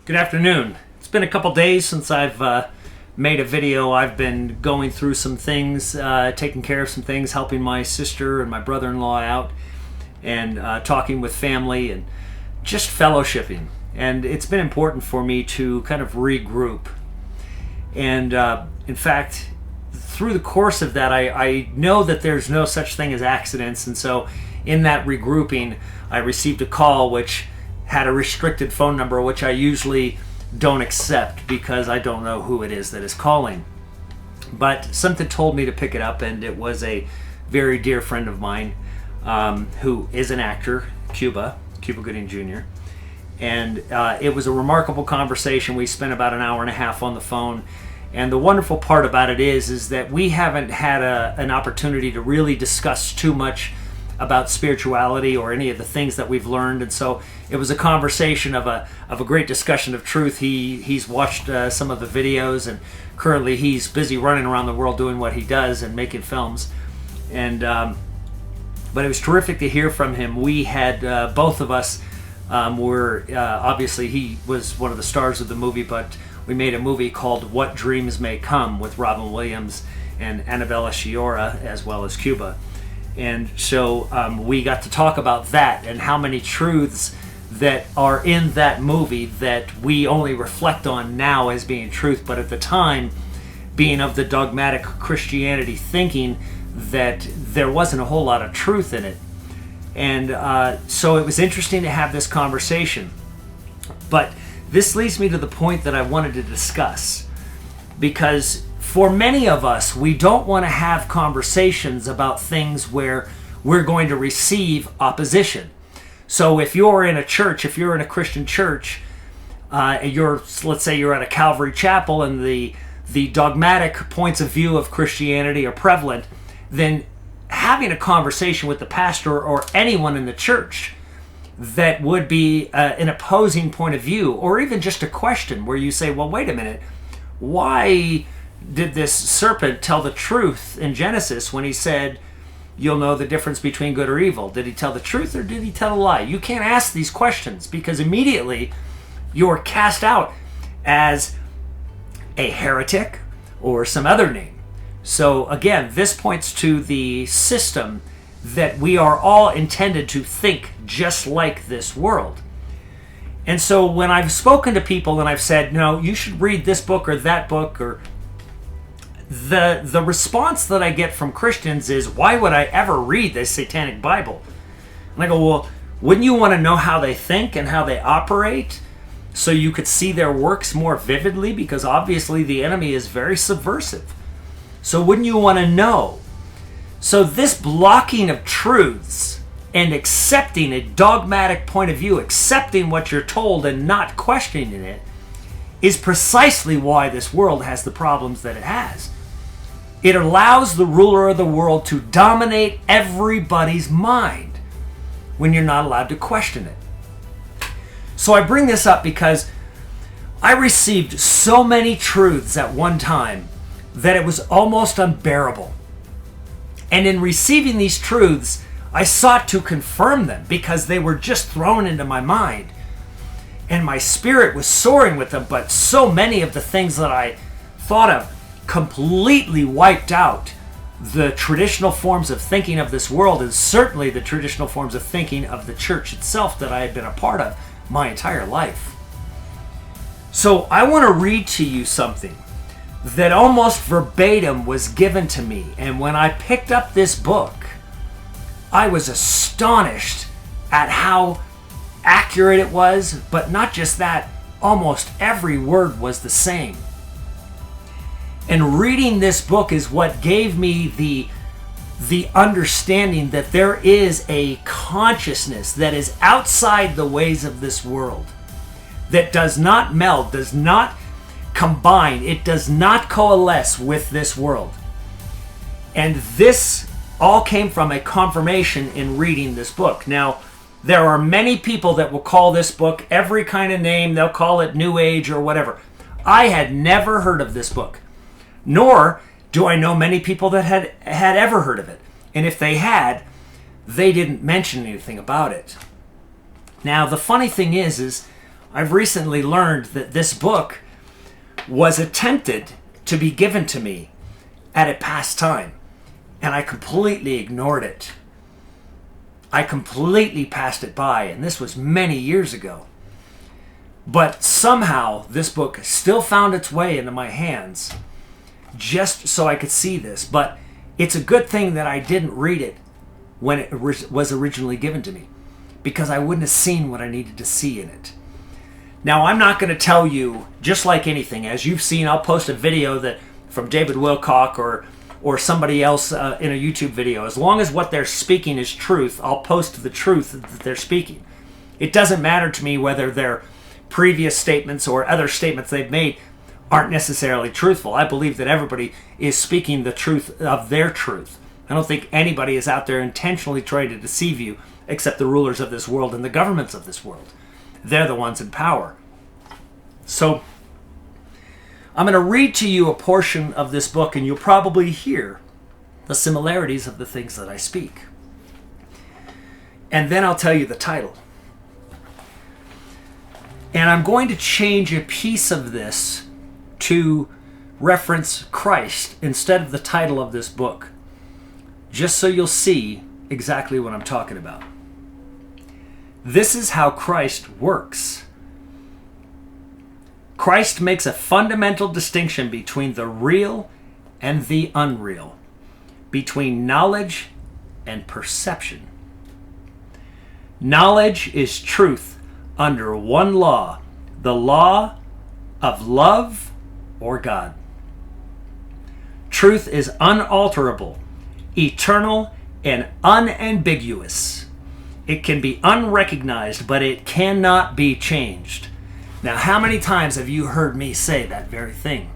Good afternoon. It's been a couple days since I've made a video. I've been going through some things, taking care of some things, helping my sister and my brother-in-law out, and talking with family and just fellowshipping. And it's been important for me to kind of regroup. And in fact, through the course of that, I know that there's no such thing as accidents. And so in that regrouping, I received a call which had a restricted phone number, which I usually don't accept because I don't know who it is that is calling. But something told me to pick it up, and it was a very dear friend of mine who is an actor, Cuba Gooding Jr. And it was a remarkable conversation. We spent about an hour and a half on the phone. And the wonderful part about it is that we haven't had an opportunity to really discuss too much about spirituality or any of the things that we've learned. And so it was a conversation of a great discussion of truth. He's watched some of the videos, and currently he's busy running around the world doing what he does and making films. And but it was terrific to hear from him. We had both of us were obviously he was one of the stars of the movie, but we made a movie called What Dreams May Come with Robin Williams and Annabella Sciorra, as well as Cuba. And so we got to talk about that and how many truths that are in that movie that we only reflect on now as being truth, but at the time being of the dogmatic Christianity thinking that there wasn't a whole lot of truth in it. And so it was interesting to have this conversation. But this leads me to the point that I wanted to discuss, because for many of us, we don't want to have conversations about things where we're going to receive opposition. So if you're in a church, if you're in a Christian church, let's say you're at a Calvary Chapel and the dogmatic points of view of Christianity are prevalent, then having a conversation with the pastor or anyone in the church that would be an opposing point of view, or even just a question where you say, well, wait a minute, why did this serpent tell the truth in Genesis when he said, you'll know the difference between good or evil? Did he tell the truth or did he tell a lie? You can't ask these questions because immediately you're cast out as a heretic or some other name. So again, this points to the system that we are all intended to think just like this world. And so when I've spoken to people and I've said, no, you should read this book or that book, or the response that I get from Christians is, why would I ever read this satanic Bible? And I go, well, wouldn't you want to know how they think and how they operate so you could see their works more vividly? Because obviously the enemy is very subversive. So wouldn't you want to know? So this blocking of truths and accepting a dogmatic point of view, accepting what you're told and not questioning it, is precisely why this world has the problems that it has. It allows the ruler of the world to dominate everybody's mind when you're not allowed to question it. So I bring this up because I received so many truths at one time that it was almost unbearable. And in receiving these truths, I sought to confirm them because they were just thrown into my mind. And my spirit was soaring with them, but so many of the things that I thought of completely wiped out the traditional forms of thinking of this world, and certainly the traditional forms of thinking of the church itself that I had been a part of my entire life. So I want to read to you something that almost verbatim was given to me. And when I picked up this book, I was astonished at how accurate it was, but not just that, almost every word was the same. And reading this book is what gave me the understanding that there is a consciousness that is outside the ways of this world, that does not meld, does not combine, it does not coalesce with this world. And this all came from a confirmation in reading this book. Now, there are many people that will call this book every kind of name. They'll call it New Age or whatever. I had never heard of this book, nor do I know many people that had ever heard of it. And if they had, they didn't mention anything about it. Now, the funny thing is I've recently learned that this book was attempted to be given to me at a past time, and I completely ignored it. I completely passed it by, and this was many years ago. But somehow this book still found its way into my hands just so I could see this. But it's a good thing that I didn't read it when it was originally given to me, because I wouldn't have seen what I needed to see in it. Now, I'm not going to tell you, just like anything, as you've seen, I'll post a video that from David Wilcock or somebody else in a YouTube video. As long as what they're speaking is truth, I'll post the truth that they're speaking. It doesn't matter to me whether their previous statements or other statements they've made aren't necessarily truthful. I believe that everybody is speaking the truth of their truth. I don't think anybody is out there intentionally trying to deceive you except the rulers of this world and the governments of this world. They're the ones in power. So I'm going to read to you a portion of this book, and you'll probably hear the similarities of the things that I speak. And then I'll tell you the title. And I'm going to change a piece of this to reference Christ instead of the title of this book, just so you'll see exactly what I'm talking about. This is how Christ works. Christ makes a fundamental distinction between the real and the unreal, between knowledge and perception. Knowledge is truth under one law, the law of love or God. Truth is unalterable, eternal, and unambiguous. It can be unrecognized, but it cannot be changed. Now, how many times have you heard me say that very thing?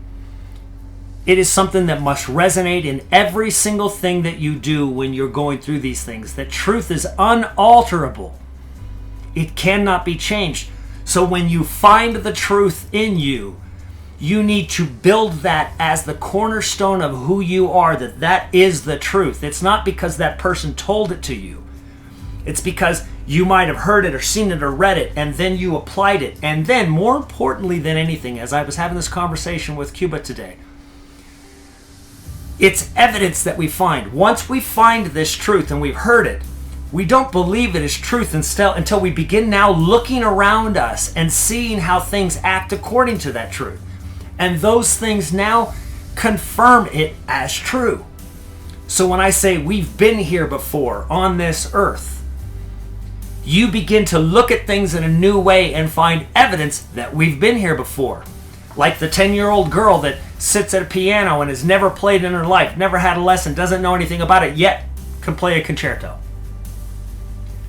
It is something that must resonate in every single thing that you do when you're going through these things, that truth is unalterable. It cannot be changed. So when you find the truth in you, you need to build that as the cornerstone of who you are, that is the truth. It's not because that person told it to you. It's because you might have heard it or seen it or read it, and then you applied it. And then, more importantly than anything, as I was having this conversation with Cuba today, it's evidence that we find. Once we find this truth and we've heard it, we don't believe it is truth until we begin now looking around us and seeing how things act according to that truth. And those things now confirm it as true. So when I say we've been here before on this earth, you begin to look at things in a new way and find evidence that we've been here before. Like the 10-year-old girl that sits at a piano and has never played in her life, never had a lesson, doesn't know anything about it, yet can play a concerto.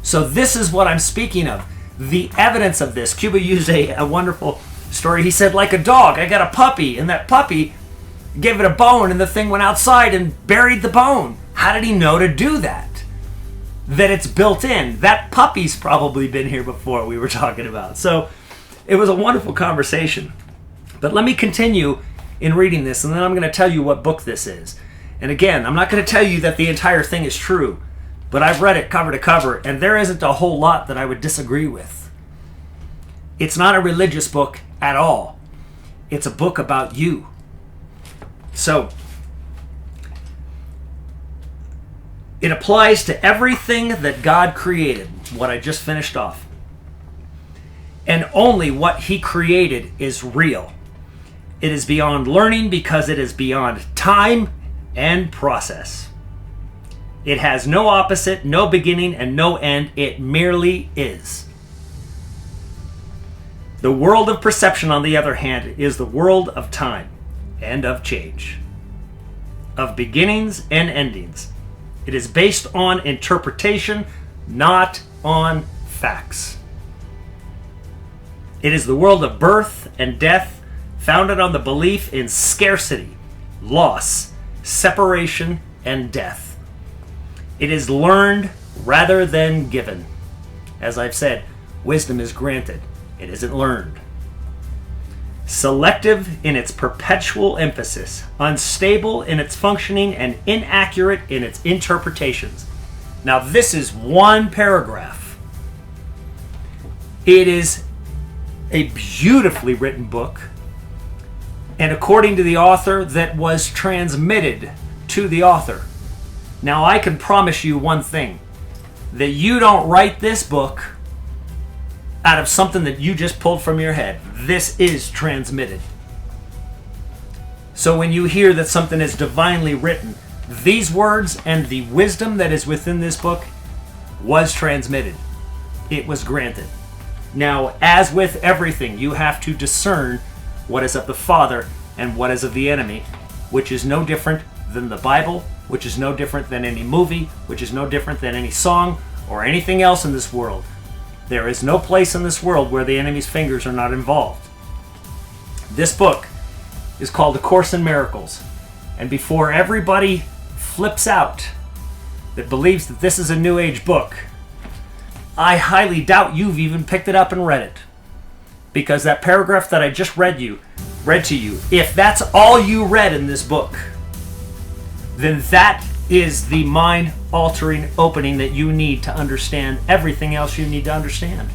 So this is what I'm speaking of. The evidence of this. Cuba used a wonderful story. He said, like a dog, I got a puppy, and that puppy gave it a bone, and the thing went outside and buried the bone. How did he know to do that? That it's built in. That puppy's probably been here before, we were talking about. So it was a wonderful conversation. But let me continue in reading this, and then I'm going to tell you what book this is. And again, I'm not going to tell you that the entire thing is true, but I've read it cover to cover, and there isn't a whole lot that I would disagree with. It's not a religious book at all. It's a book about you. So it applies to everything that God created, what I just finished off. And only what He created is real. It is beyond learning because it is beyond time and process. It has no opposite, no beginning, and no end. It merely is. The world of perception, on the other hand, is the world of time and of change, of beginnings and endings. It is based on interpretation, not on facts. It is the world of birth and death, founded on the belief in scarcity, loss, separation, and death. It is learned rather than given. As I've said, wisdom is granted. It isn't learned. Selective in its perpetual emphasis, unstable in its functioning, and inaccurate in its interpretations. Now, this is one paragraph. It is a beautifully written book, and according to the author, that was transmitted to the author. Now, I can promise you one thing, that you don't write this book out of something that you just pulled from your head. This is transmitted. So when you hear that something is divinely written, these words and the wisdom that is within this book was transmitted. It was granted. Now, as with everything, you have to discern what is of the Father and what is of the enemy, which is no different than the Bible, which is no different than any movie, which is no different than any song or anything else in this world. There is no place in this world where the enemy's fingers are not involved. This book is called A Course in Miracles. And before everybody flips out that believes that this is a New Age book, I highly doubt you've even picked it up and read it. Because that paragraph that I just read to you, if that's all you read in this book, then that is the mind-altering opening that you need to understand everything else you need to understand.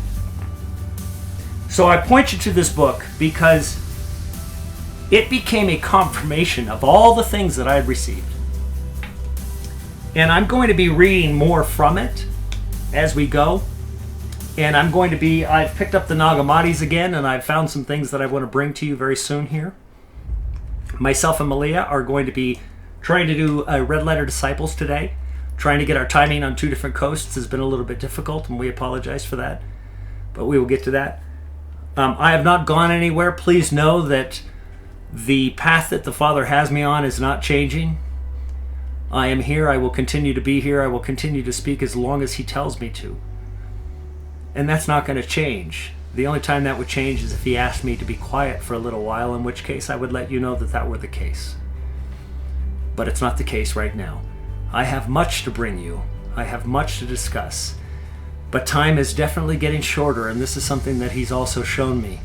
So I point you to this book because it became a confirmation of all the things that I had received. And I'm going to be reading more from it as we go. And I've picked up the Nagamadis again, and I've found some things that I want to bring to you very soon here. Myself and Malia are going to be trying to do a Red Letter Disciples today. Trying to get our timing on 2 different coasts has been a little bit difficult, and we apologize for that. But we will get to that. I have not gone anywhere. Please know that the path that the Father has me on is not changing. I am here. I will continue to be here. I will continue to speak as long as He tells me to. And that's not going to change. The only time that would change is if He asked me to be quiet for a little while, in which case I would let you know that that were the case. But it's not the case right now. I have much to bring you. I have much to discuss. But time is definitely getting shorter, and this is something that He's also shown me.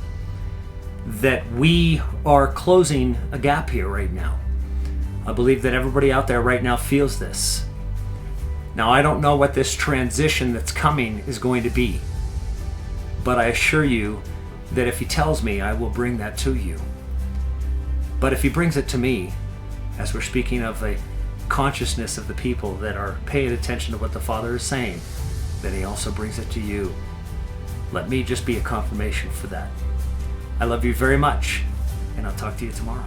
That we are closing a gap here right now. I believe that everybody out there right now feels this. Now, I don't know what this transition that's coming is going to be. But I assure you that if He tells me, I will bring that to you. But if He brings it to me, as we're speaking of a consciousness of the people that are paying attention to what the Father is saying, then He also brings it to you. Let me just be a confirmation for that. I love you very much, and I'll talk to you tomorrow.